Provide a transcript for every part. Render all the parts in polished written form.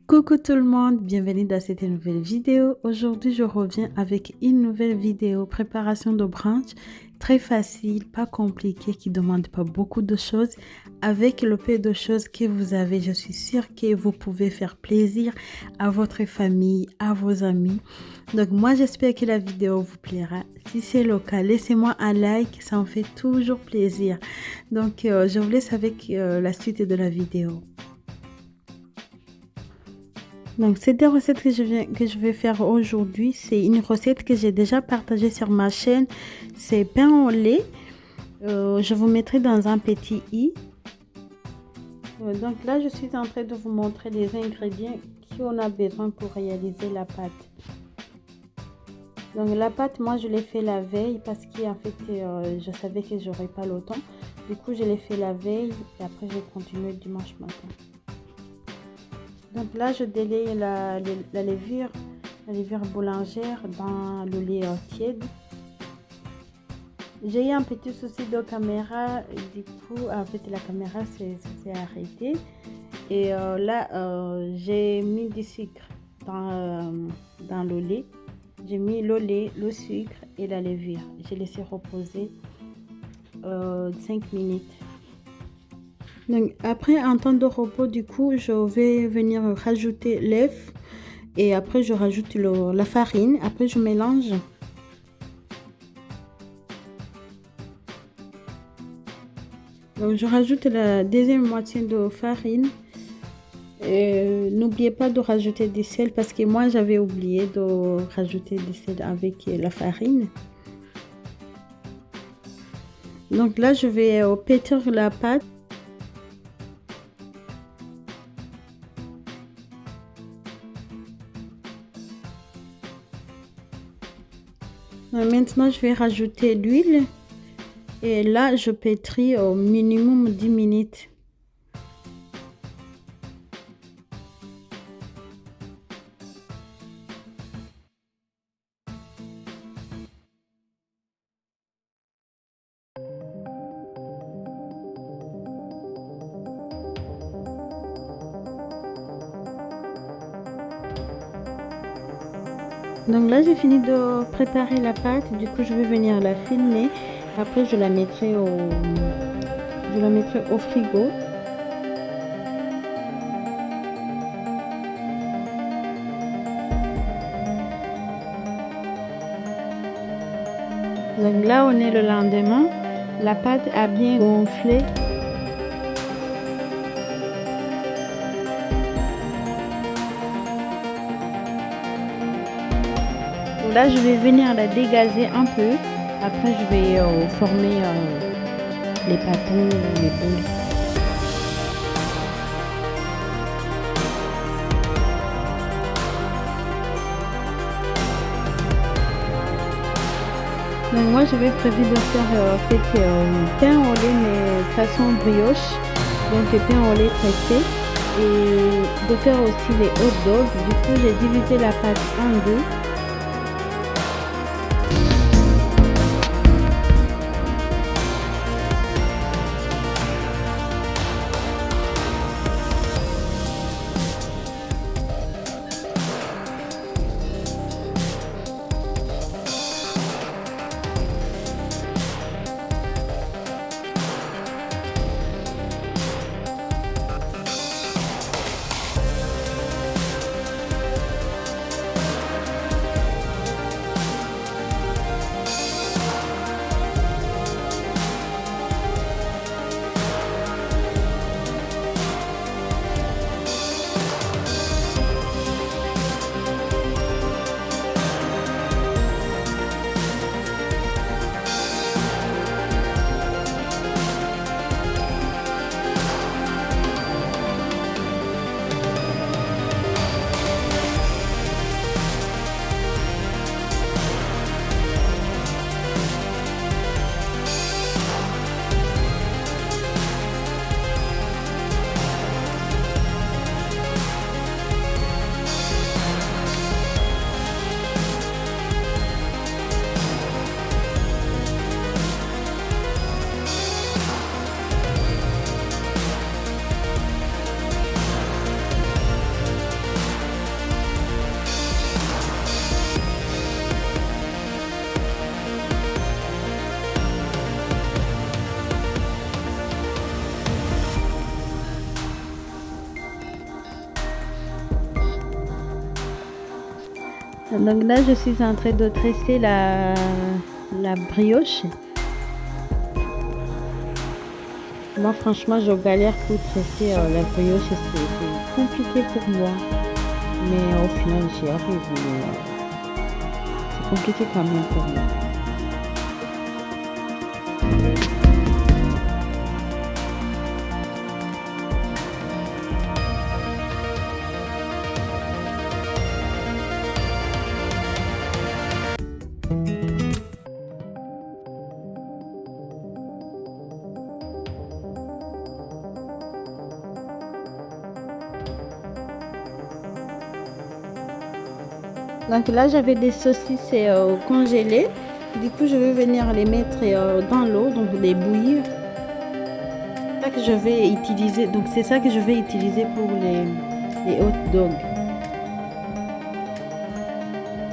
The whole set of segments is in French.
Coucou tout le monde, bienvenue dans cette nouvelle vidéo. Aujourd'hui, je reviens avec une nouvelle vidéo préparation de brunch très facile, pas compliqué, qui demande pas beaucoup de choses. Avec le peu de choses que vous avez, je suis sûre que vous pouvez faire plaisir à votre famille, à vos amis. Donc moi, j'espère que la vidéo vous plaira. Si c'est le cas, laissez-moi un like, ça me fait toujours plaisir. Donc je vous laisse avec la suite de la vidéo. Donc, cette recette que je vais faire aujourd'hui, c'est une recette que j'ai déjà partagée sur ma chaîne. C'est pain au lait. Je vous mettrai dans un petit i. Donc là, je suis en train de vous montrer les ingrédients qu'on a besoin pour réaliser la pâte. Donc la pâte, moi, je l'ai fait la veille parce qu'en fait, je savais que j'aurais pas le temps. Du coup, je l'ai fait la veille et après, j'ai continué dimanche matin. Donc là, je délaye la levure boulangère dans le lait tiède. J'ai eu un petit souci de caméra, du coup, en fait, la caméra s'est arrêtée. Et là, j'ai mis du sucre dans le lait. J'ai mis le lait, le sucre et la levure. J'ai laissé reposer 5 minutes. Donc après un temps de repos, du coup, je vais venir rajouter l'œuf et après je rajoute la farine. Après je mélange. Donc je rajoute la deuxième moitié de farine. N'oubliez pas de rajouter du sel parce que moi j'avais oublié de rajouter du sel avec la farine. Donc là je vais pétrir la pâte. Maintenant, je vais rajouter l'huile et là, je pétris au minimum 10 minutes. Donc là, j'ai fini de préparer la pâte. Du coup, je vais venir la filmer. Après, je la mettrai au frigo. Donc là, on est le lendemain. La pâte a bien gonflé. Là, je vais venir la dégazer un peu. Après, je vais former les pâtons, les boules. Donc moi, j'avais prévu de faire pain au lait, mais façon brioche. Donc le pain au lait pressé. Et de faire aussi les hot dogs. Du coup, j'ai divisé la pâte en deux. Donc là, je suis en train de tresser la brioche. Moi, franchement, je galère pour tresser la brioche. C'est compliqué pour moi. Mais au final, j'y arrive. C'est compliqué quand même pour moi. Donc là, j'avais des saucisses congelées. Du coup, je vais venir les mettre dans l'eau, donc les bouillir. C'est ça que je vais utiliser. Donc c'est ça que je vais utiliser pour les hot dogs.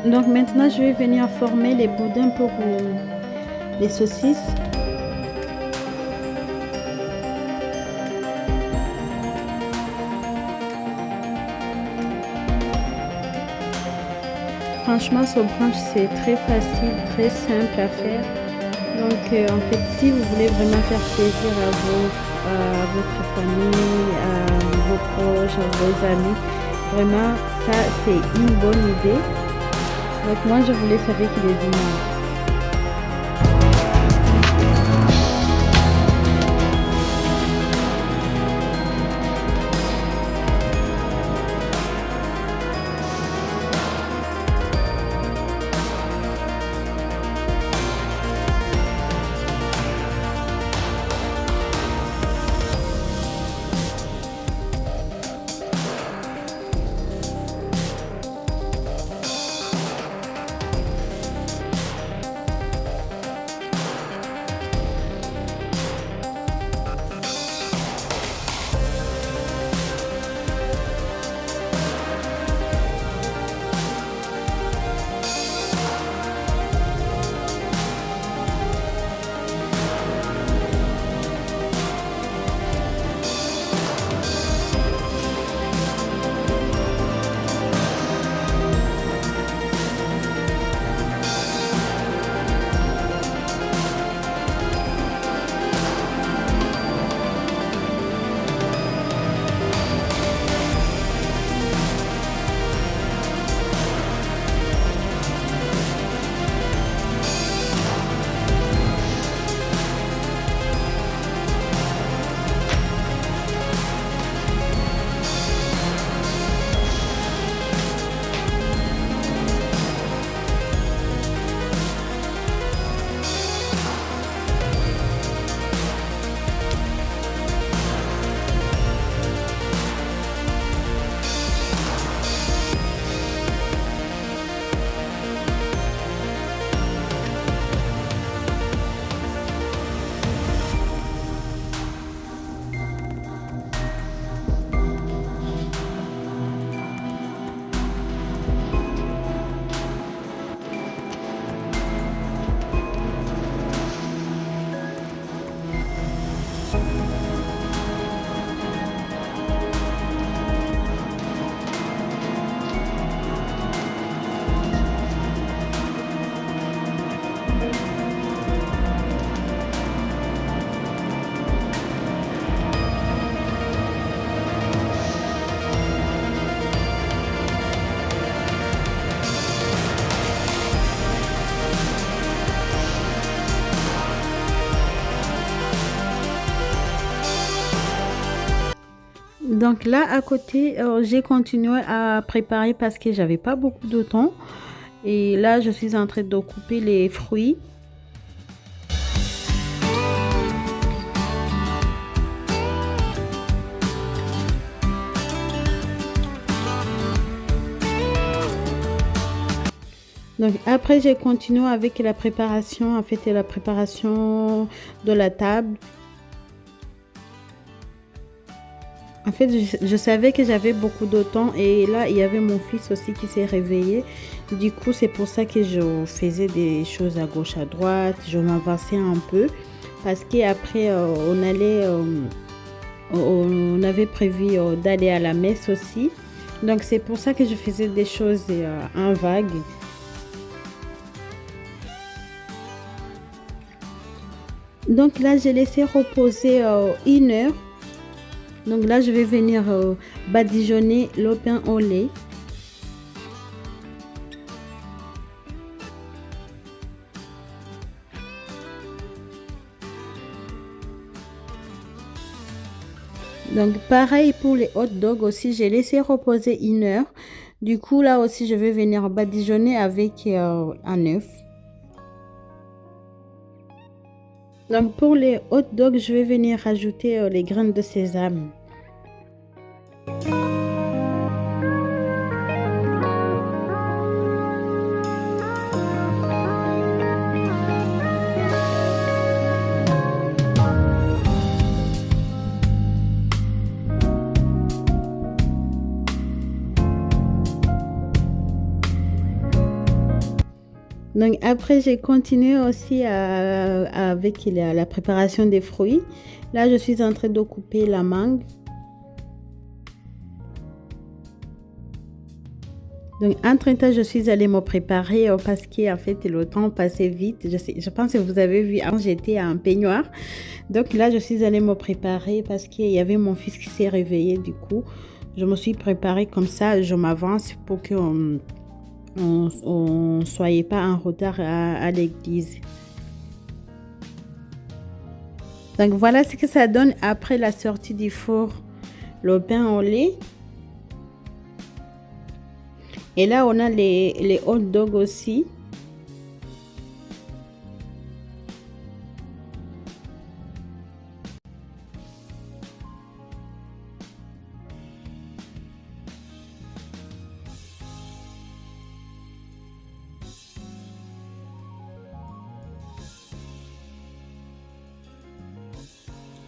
Donc maintenant, je vais venir former les boudins pour les saucisses. Franchement, ce brunch, c'est très facile, très simple à faire. Donc, en fait, si vous voulez vraiment faire plaisir à votre famille, à vos proches, à vos amis, vraiment, ça, c'est une bonne idée. Donc, moi, je vous laisse avec les images. Donc là, à côté, j'ai continué à préparer parce que j'avais pas beaucoup de temps. Et là, je suis en train de couper les fruits. Donc après, j'ai continué avec la préparation, en fait, la préparation de la table. En fait, je savais que j'avais beaucoup de temps et là, il y avait mon fils aussi qui s'est réveillé. Du coup, c'est pour ça que je faisais des choses à gauche, à droite. Je m'avançais un peu parce qu'après, on avait prévu d'aller à la messe aussi. Donc c'est pour ça que je faisais des choses en vague. Donc là, j'ai laissé reposer 1 heure. Donc là, je vais venir badigeonner le pain au lait. Donc pareil pour les hot dogs aussi, j'ai laissé reposer 1 heure. Du coup, là aussi, je vais venir badigeonner avec un œuf. Donc pour les hot dogs, je vais venir rajouter les graines de sésame. Donc après, j'ai continué aussi avec la préparation des fruits. Là, je suis en train de couper la mangue. Donc entre-temps, je suis allée me préparer parce qu'en fait, le temps passait vite. Je pense que vous avez vu, avant j'étais en peignoir. Donc là, je suis allée me préparer parce qu'il y avait mon fils qui s'est réveillé. Du coup, je me suis préparée comme ça. Je m'avance pour que on ne soyait pas en retard à l'église. Donc voilà ce que ça donne après la sortie du four, le pain au lait. Et là, on a les hot dogs aussi.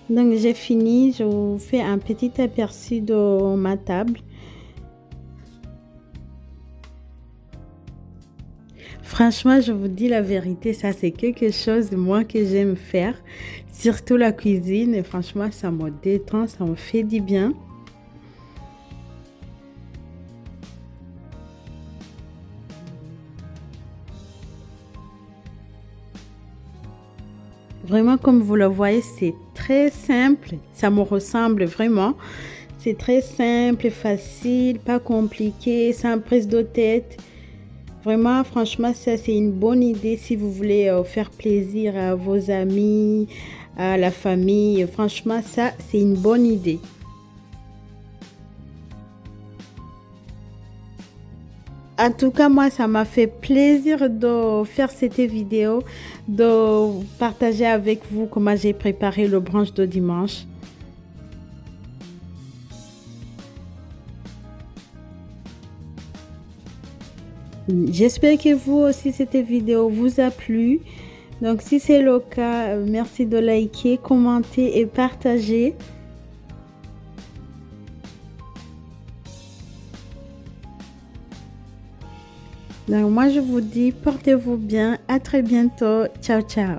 Donc j'ai fini, je vous fais un petit aperçu de ma table. Franchement, je vous dis la vérité, ça c'est quelque chose moi que j'aime faire, surtout la cuisine. Et franchement, ça me détend, ça me fait du bien. Vraiment, comme vous le voyez, c'est très simple. Ça me ressemble vraiment. C'est très simple, facile, pas compliqué, sans prise de tête. Vraiment, franchement, ça, c'est une bonne idée si vous voulez faire plaisir à vos amis, à la famille. Franchement, ça, c'est une bonne idée. En tout cas, moi, ça m'a fait plaisir de faire cette vidéo, de partager avec vous comment j'ai préparé le brunch de dimanche. J'espère que vous aussi, cette vidéo vous a plu. Donc, si c'est le cas, merci de liker, commenter et partager. Donc, moi, je vous dis, portez-vous bien. À très bientôt. Ciao, ciao.